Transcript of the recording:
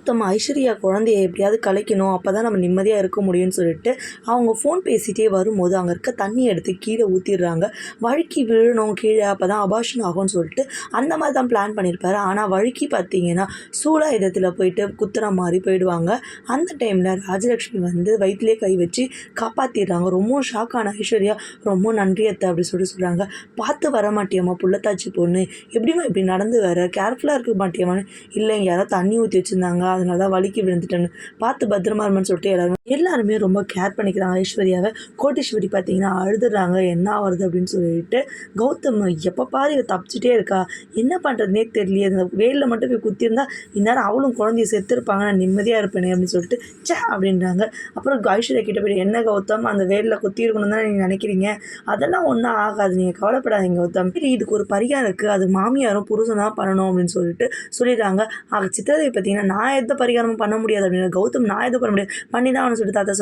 கௌதம் ஐஸ்வர்யா குழந்தைய எப்படியாவது கலைக்கணும், அப்போ தான் நம்ம நிம்மதியாக இருக்க முடியும்னு சொல்லிட்டு அவங்க ஃபோன் பேசிகிட்டே வரும்போது அங்கே இருக்க தண்ணி எடுத்து கீழே ஊற்றிடுறாங்க. வழுக்கி விழணும் கீழே, அப்போ தான் அபார்ஷன் ஆகும்னு சொல்லிட்டு அந்த மாதிரி தான் பிளான் பண்ணியிருப்பாரு. ஆனால் வழுக்கி பார்த்தீங்கன்னா சூலாயுதத்தில் போயிட்டு குத்துற மாதிரி போயிடுவாங்க. அந்த டைமில் ராஜலக்ஷ்மி வந்து வயிற்றுலேயே கை வச்சு காப்பாற்றிடுறாங்க. ரொம்ப ஷாக் ஆன ஐஸ்வர்யா, ரொம்ப நன்றி அத்தை அப்படி சொல்கிறாங்க. பார்த்து வர மாட்டியம்மா புள்ளத்தாச்சி பொண்ணு, எப்படிமா இப்படி நடந்து வர, கேர்ஃபுல்லாக இருக்க மாட்டியம்மான்னு. இல்லை யாரோ தண்ணி ஊற்றி வச்சுருந்தாங்க, அதனால தான் வலிக்கு விழுந்துட்டேன்னு, பார்த்து பத்திரமா இருமான்னு சொல்லிட்டு எல்லாருமே ரொம்ப கேர் பண்ணிக்கிறாங்க ஐஸ்வர்யாவை. கோட்டீஸ்வரி பார்த்தீங்கன்னா அழுதுறாங்க, என்ன ஆகுறது அப்படின்னு சொல்லிட்டு. கௌதம் எப்போ பாரு இவ தப்பிச்சிட்டே இருக்கா, என்ன பண்ணுறதுனே தெரியலையே, அந்த வேலில் மட்டும் போய் குத்திருந்தா இந்நேரம் அவளும் குழந்தைய செத்துருப்பாங்க, நான் நிம்மதியாக இருப்பேனே அப்படின்னு சொல்லிட்டு சே அப்படின்றாங்க. அப்புறம் ஐஸ்வர்யா கிட்ட போய், என்ன கௌதம் அந்த வேலில் குத்தி இருக்கணும் தான் நீங்கள் நினைக்கிறீங்க, அதெல்லாம் ஒன்றும் ஆகாது, நீங்கள் கவலைப்படாதீங்க கௌதம், இதுக்கு ஒரு பரிகாரம் இருக்குது, அது மாமியாரும் புருஷன் தான் பண்ணணும் அப்படின்னு சொல்லிட்டு சொல்லிடுறாங்க. சித்திரதை பார்த்தீங்கன்னா நான் எந்த பரிகாரமும் பண்ண முடியாது அப்படின்னு. கௌதம் நான் எதுவும் பண்ண முடியாது, பண்ணி தான் அவனு சொல்லிட்டு தாத்தா